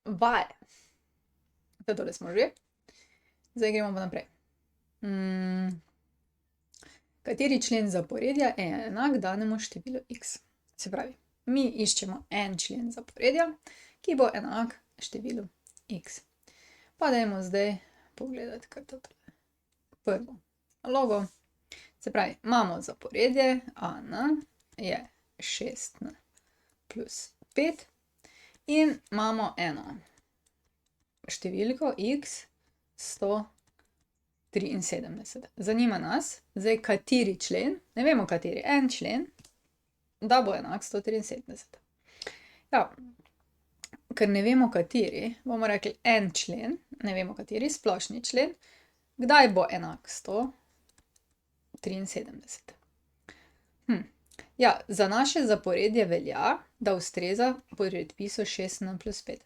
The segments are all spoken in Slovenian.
vaje. Tole smo že. Zdaj gremo pa naprej. Kateri člen zaporedja je enak danemu številu x? Se pravi, mi iščemo en člen zaporedja, ki bo enak številu x. Pa dajmo zdaj pogledati, kaj to tole. Prvo nalogo. Se pravi, imamo zaporedje AN je 6n plus 5 in imamo eno številko x 173. Zanima nas, zdaj kateri člen, ne vemo kateri, en člen, da bo enak 173. Ja, ker ne vemo kateri, bomo rekli en člen, ne vemo kateri, splošni člen, kdaj bo enak 173. Ja, za naše zaporedje velja, da ustreza predpisu 6n plus 5.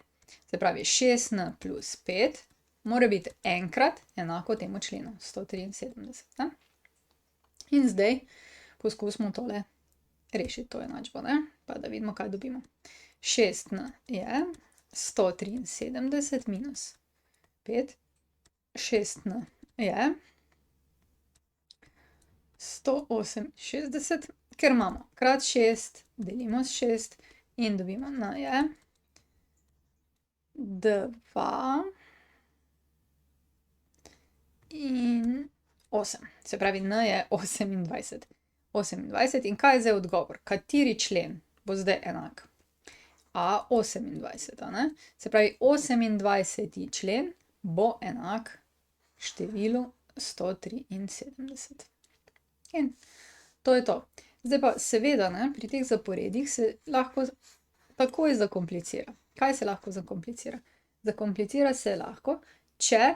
Se pravi, 6n plus 5 mora biti enkrat enako temu členu, 173. Ne? In zdaj poskusimo tole rešiti to enačbo, ne? Pa da vidimo, kaj dobimo. 6n je 173 minus 5. 6n je 168, ker imamo krat 6, delimo s 6 in dobimo n je 2 in 8. Se pravi, n je 28. 28 in kaj je zdaj odgovor? Kateri člen bo zdaj enak? A 28, a ne? Se pravi, 28. člen bo enak številu 173. In to je to. Zdaj pa seveda, ne, pri teh zaporedjih se lahko takoj zakomplicira. Kaj se lahko zakomplicira? Zakomplicira se lahko, če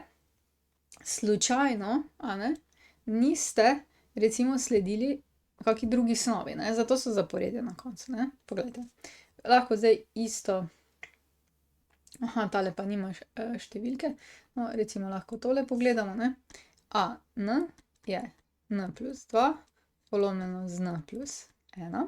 slučajno, a ne, niste recimo sledili kaki drugi snovi, ne, zato so zaporedja na koncu, ne. Poglejte, lahko zdaj isto, tale pa nima številke, no, recimo lahko tole pogledamo, ne. A n je n plus 2 polomljeno z n plus 1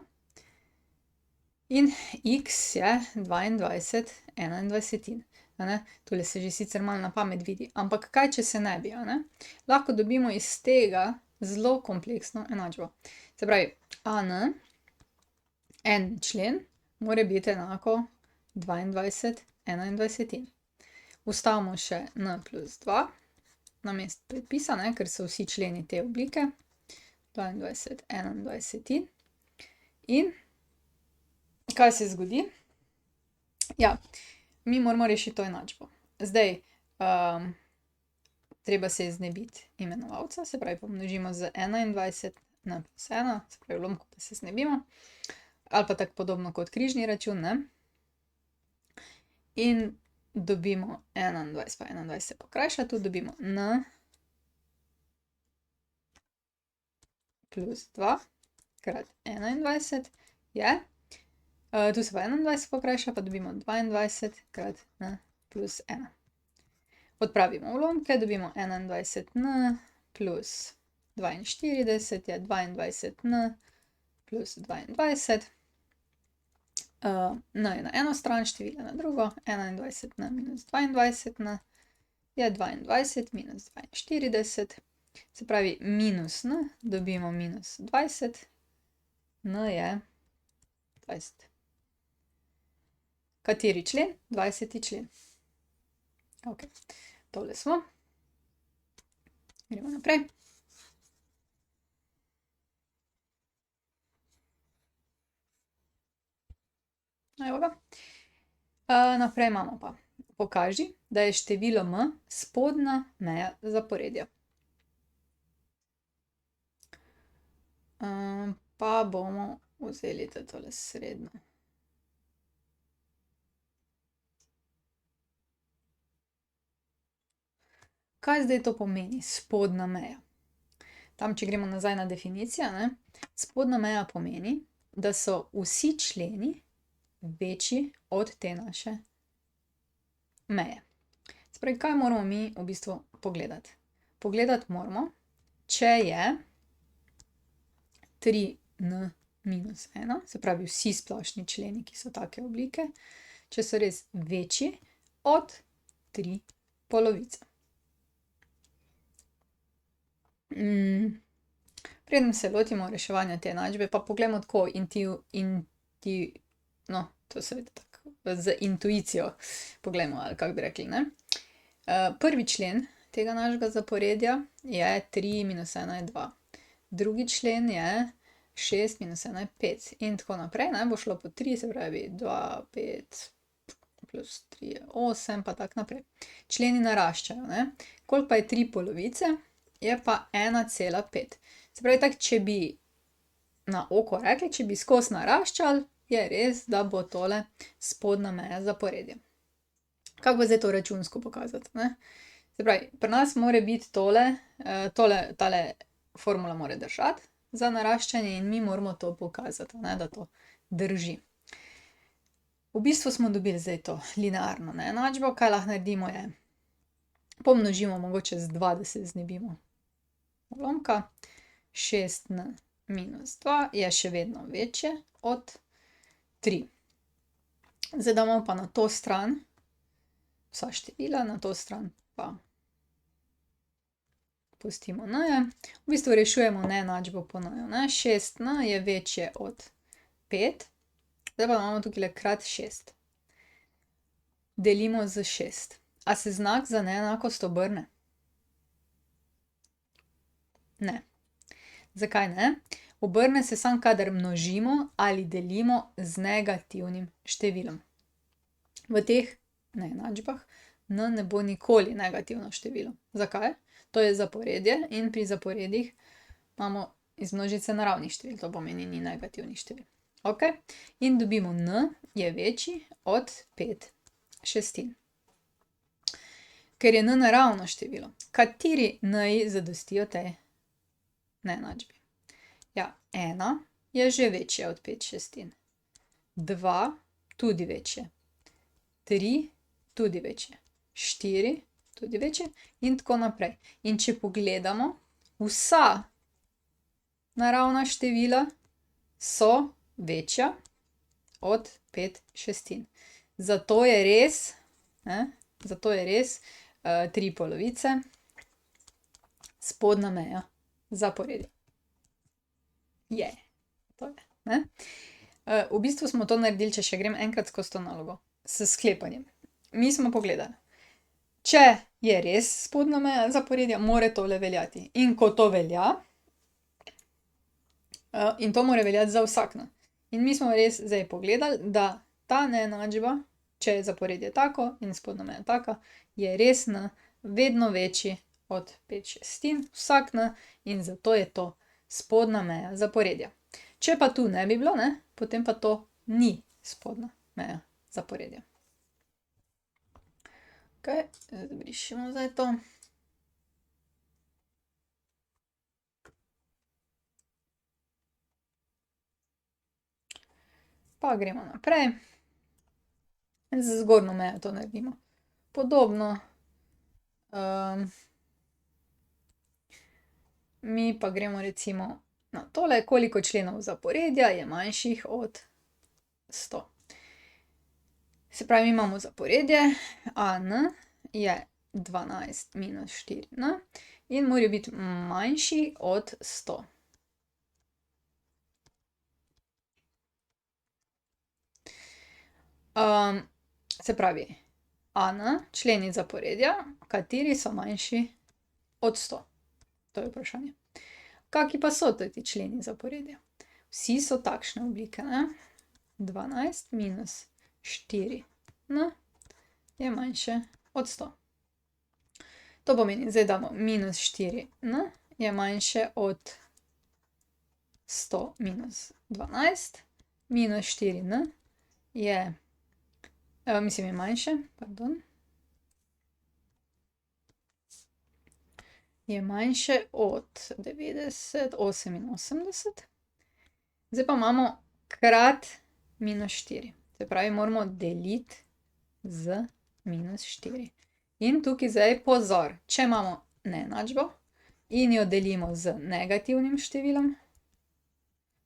in x je 22 21. A ne, tule se že sicer malo na pamet vidi, ampak kaj, če se ne bi, a ne? Lahko dobimo iz tega zelo kompleksno enačbo. Se pravi, AN, en člen, mora biti enako 22 21. Vstavimo še n plus 2 namesto predpisa, ne, ker so vsi členi te oblike. 22 21. In kaj se zgodi? Ja, mi moramo rešiti to enačbo. Zdaj, treba se je znebiti imenovalca, se pravi, pomnožimo z 21 n plus 1, se pravi, ulomku pa se znebimo. Ali pa tako podobno kot križni račun, ne. In dobimo 21 pa 21 se pokrajša, tu dobimo n plus 2 krat 21 je, tu se pa 21 pokrajša, pa dobimo 22 krat n plus 1. Odpravimo ulomke, dobimo 21n plus 42 je 22n plus 22. N je na eno stran, število na drugo, 21n minus 22n je 22 minus 42. Se pravi, minus n, dobimo minus 20, n je 20. Kateri člen? 20. člen. Ok, tole smo. Gremo naprej. Evo ga. Naprej imamo pa. Pokaži, da je število m spodnja meja zaporedja. Pa bomo vzeli tole srednjo. Kaj zdaj to pomeni, spodnja meja? Tam, če gremo nazaj na definicijo, ne, spodnja meja pomeni, da so vsi členi večji od te naše meje. Se pravi, kaj moramo mi v bistvu pogledati? Pogledati moramo, če je 3n minus 1, se pravi vsi splošni členi, ki so take oblike, če so res večji od 3 polovice. Preden se lotimo reševanja te enačbe, pa poglejmo tako no, to seveda tako, z intuicijo poglejmo, ali kako bi rekli, ne. Prvi člen tega našega zaporedja je 3 minus 1 je 2. Drugi člen je 6 minus 1 je 5 in tako naprej, ne, bo šlo po 3, se pravi 2, 5 plus 3 je 8, pa tako naprej. Členi naraščajo, ne. Koliko pa je 3 polovice? Je pa 1,5. Se pravi, tako, če bi na oko rekli, če bi skozi naraščali, je res, da bo tole spodnja meja zaporedja. Kako pa zdaj to računsko pokazati, ne? Se pravi, pri nas mora biti tale formula mora držati za naraščanje in mi moramo to pokazati, ne, da to drži. V bistvu smo dobili zdaj to linearno neenačbo, kaj lahko naredimo je, pomnožimo mogoče z 2, da se znebimo ulomka. 6n minus 2 je še vedno večje od 3. Zdaj damo pa na to stran vsa števila, na to stran pa pustimo n-je. V bistvu rešujemo neenačbo po n-ju, ne. 6n je večje od 5. Zdaj pa imamo tukajle krat 6. Delimo z 6. A se znak za neenakost obrne? Ne. Zakaj ne? Obrne se samo, kadar množimo ali delimo z negativnim številom. V teh neenačbah n ne bo nikoli negativno število. Zakaj? To je zaporedje in pri zaporedjih imamo iz množice naravnih števil, to pomeni ni negativnih števil. Okej? In dobimo n je večji od 5/6. Ker je n naravno število, kateri n-ji zadostijo tej neenačbi? Ja, 1 je že večja od 5/6. 2 tudi večje. 3 tudi večje. 4 tudi večje in tako naprej. In če pogledamo, vsa naravna števila so večja od 5/6. Zato je res, ne, zato je res 3 polovice spodnja meja zaporedja. To je, ne. V bistvu smo to naredili, če še grem enkrat skozi to nalogo, s sklepanjem. Mi smo pogledali, če je res spodnja meja zaporedja, mora tole veljati. In ko to velja, in to mora veljati za vsak n. In mi smo res zdaj pogledali, da ta neenačba, če je zaporedje tako in spodnja meja taka, je res n vedno večji od 5/6, vsak n, in zato je to spodnja meja zaporedja. Če pa tu ne bi bilo, ne, potem pa to ni spodnja meja zaporedja. Okej, zbrišemo zdaj to. Pa gremo naprej. Z zgornjo mejo to naredimo podobno. Mi pa gremo recimo na tole, koliko členov zaporedja je manjših od 100. Se pravi, mi imamo zaporedje AN je 12 minus 4n in mora biti manjši od 100. Se pravi, AN, členi zaporedja, kateri so manjši od 100? To je vprašanje. Kaki pa so ti členi zaporedja? Vsi so takšne oblike, ne. 12 minus 4n je manjše od 100. To pomeni, zdaj damo minus 4n je manjše od 100 minus 12. Minus 4n je, mislim, je manjše, pardon, je manjše od 90, 88. Zdaj pa imamo krat minus 4. Se pravi, moramo deliti z minus 4. In tukaj zdaj pozor, če imamo neenačbo in jo delimo z negativnim številom,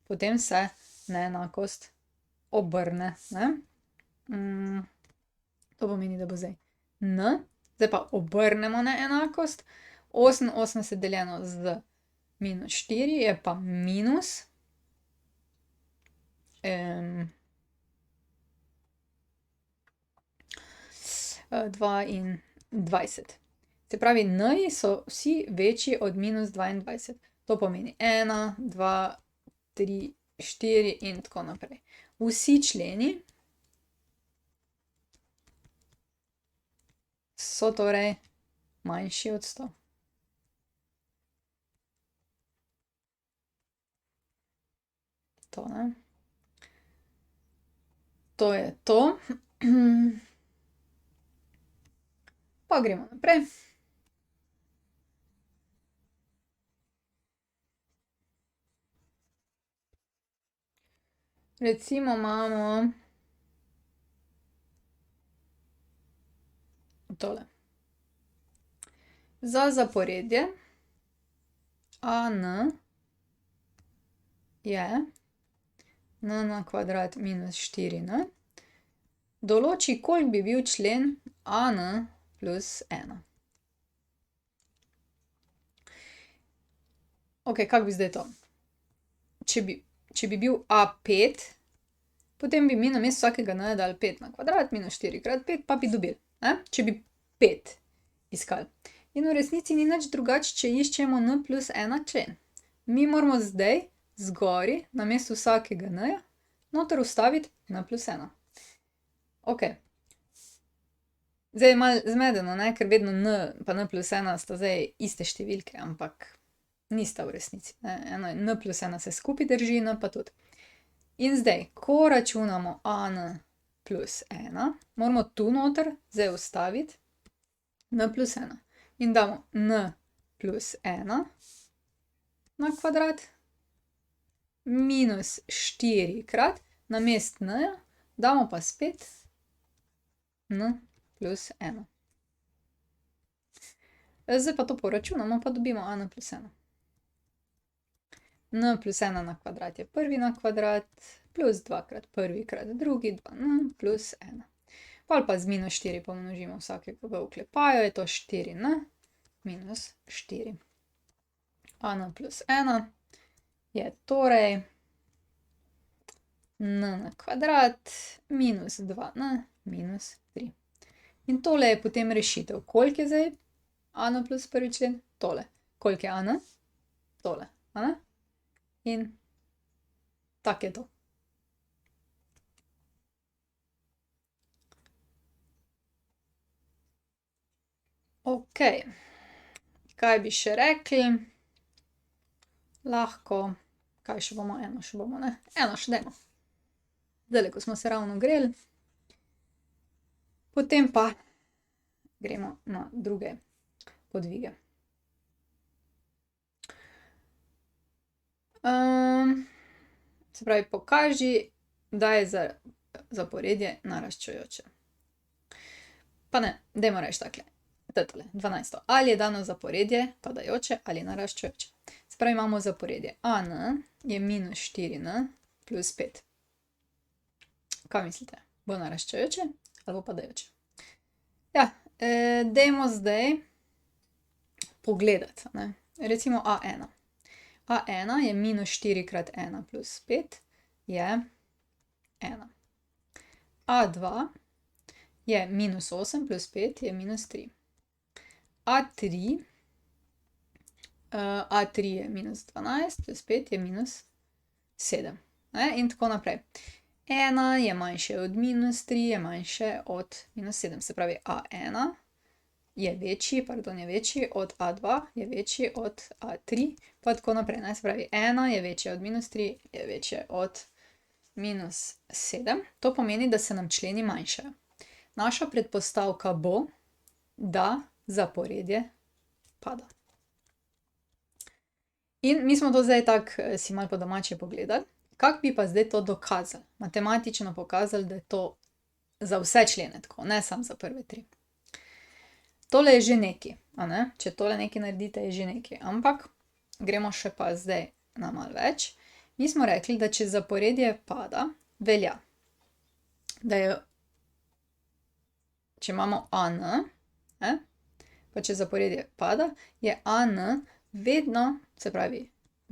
potem se neenakost obrne, ne. To pomeni, da bo zdaj n, zdaj pa obrnemo neenakost, 88 deljeno z minus 4 je pa minus 22. Se pravi, n-ji so vsi večji od minus 22. To pomeni 1, 2, 3, 4 in tako naprej. Vsi členi so torej manjši od 100. To, ne? To je to. Pa gremo naprej. Recimo imamo tole. Za zaporedje AN je n na kvadrat minus 4n. Določi, koliko bi bil člen AN plus 1. Ok, kako bi zdaj to? Če bi bil A5, potem bi mi namesto vsakega n dali 5 na kvadrat minus 4 krat 5, pa bi dobili, ne? Če bi 5 iskali. In v resnici ni nič drugače, če iščemo n plus 1 člen. Mi moramo zdaj zgori namesto vsakega n-ja noter vstaviti n plus 1. Ok. Zdaj je malo zmedeno, ne, ker vedno n pa n plus 1 sta zdaj iste številke, ampak nista v resnici, ne. Eno je n plus 1 se skupaj drži, n pa tudi. In zdaj, ko računamo AN plus 1, moramo tu noter zdaj vstaviti n plus 1. In damo n plus 1 na kvadrat minus 4 krat, namesto n-ja damo pa spet n plus 1. Zdaj pa to poračunamo, pa dobimo AN plus 1. N plus 1 na kvadrat je prvi na kvadrat, plus 2 krat prvi krat drugi, 2n plus 1. Pol pa z minus 4 pomnožimo vsakega v oklepaju, je to 4n minus 4. AN plus 1 je torej n na kvadrat minus 2n minus 3. In tole je potem rešitev. Koliko je zdaj AN plus prvi člen? Tole. Koliko je AN? Tole, a ne? In tako je to. Ok. Kaj bi še rekli? Lahko, kaj še bomo, eno še bomo, ne? Eno še dajmo. Zdajle, ko smo se ravno greli. Potem pa gremo na druge podvige. Se pravi, pokaži, da je zaporedje naraščajoče. Pa ne, dajmo reči takole. Tole, 12. Ali je dano zaporedje padajoče ali naraščajoče. Se pravi, imamo zaporedje AN je minus 4n plus 5. Kaj mislite? Bo naraščajoče ali bo padajoče? Ja, dajmo zdaj pogledati, ne. Recimo A1. A1 je minus 4 krat 1 plus 5 je 1. A2 je minus 8 plus 5 je minus 3. A3 je minus 12 plus 5 je minus 7. Ne? In tako naprej. 1 je manjše od minus 3 je manjše od minus 7. Se pravi, A1 je večji, je večji od A2, je večji od A3, pa tako naprej. Ne? Se pravi, 1 je večje od minus 3 je večje od minus 7. To pomeni, da se nam členi manjšajo. Naša predpostavka bo, da zaporedje pada. In mi smo to zdaj tako si malo po domače pogledali. Kako bi pa zdaj to dokazali? Matematično pokazali, da je to za vse člene tako, ne samo za prve 3. Tole je že nekaj, a ne? Če tole nekaj naredite, je že nekaj. Ampak gremo še pa zdaj na malo več. Mi smo rekli, da če zaporedje pada, velja, da je če imamo AN, pa če zaporedje pada, je AN vedno, se pravi,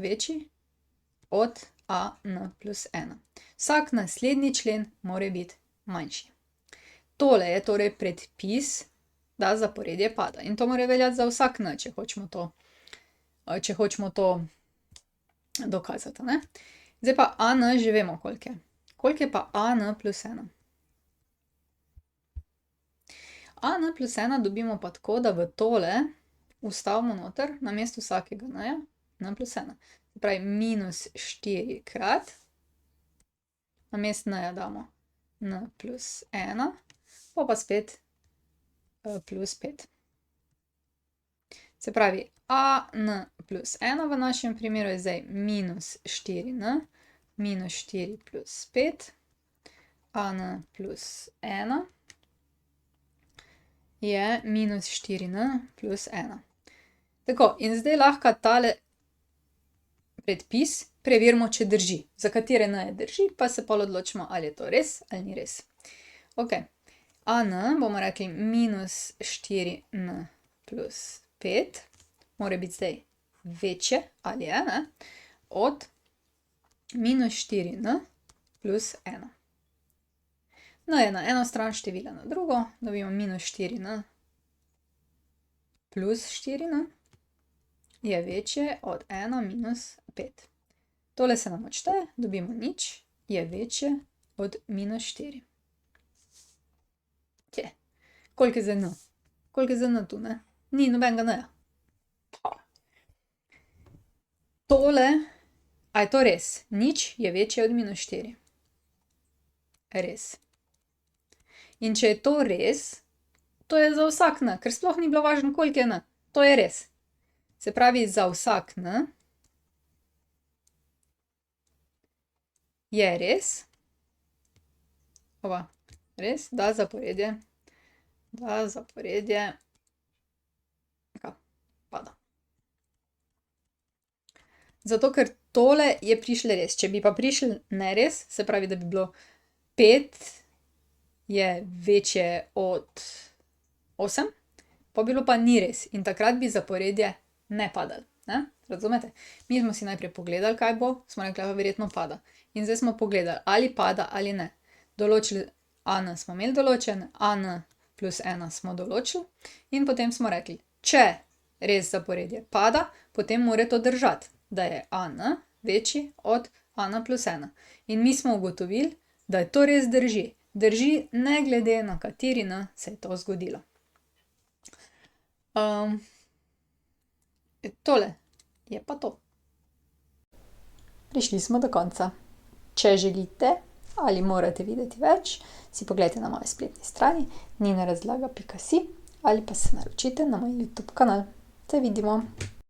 večji od AN plus 1. Vsak naslednji člen mora biti manjši. Tole je torej predpis, da zaporedje pada. In to mora veljati za vsak N, če hočemo to dokazati, ne. Zdaj pa AN že vemo, koliko je. Koliko je pa AN plus 1? AN plus 1 dobimo pa tako, da v tole vstavimo noter namesto vsakega N-ja N plus 1. Se pravi, minus 4 krat, namesto N-ja damo N plus 1, pa spet plus 5. Se pravi, AN plus 1 v našem primeru je zdaj minus 4N, minus 4 plus 5, AN plus 1 je minus 4N plus 1. Tako, in zdaj lahko tale predpis preverimo, če drži. Za katere N-je drži, pa se pol odločimo, ali je to res ali ni res. Ok, AN bomo rekli minus 4N plus 5, mora biti zdaj večje, ali je, ne, od minus 4N plus 1. N je na eno stran, števila na drugo, dobimo minus 4N plus 4N je večje od 1 minus 5. Tole se nam odšteje, dobimo nič, je večje od minus 4. Kje? Koliko je zdaj N? Koliko je zdaj N tu, ne? Ni nobenega N-ja. Tole, a je to res? Nič je večje od minus 4. Res. In če je to res, to je za vsak N, ker sploh ni bilo važno, koliko je N. To je res. Se pravi, za vsak N je res, res, da zaporedje pada. Zato, ker tole je prišle res. Če bi pa prišel neres, se pravi, da bi bilo 5 je večje od 8, pa bilo pa ni res. In takrat bi zaporedje ne padalo, ne? Razumete? Mi smo si najprej pogledali, kaj bo, smo rekli, pa verjetno pada. In zdaj smo pogledali, ali pada ali ne. Določili, AN smo imeli določen, AN plus 1 smo določili in potem smo rekli, če res zaporedje pada, potem mora to držati, da je AN večji od AN plus 1. In mi smo ugotovili, da je to res drži. Drži ne glede na kateri N se je to zgodilo. Tole je pa to. Prišli smo do konca. Če želite ali morate videti več, si pogledajte na moji spletni strani ninarazlaga.si ali pa se naročite na moj YouTube kanal. Se vidimo!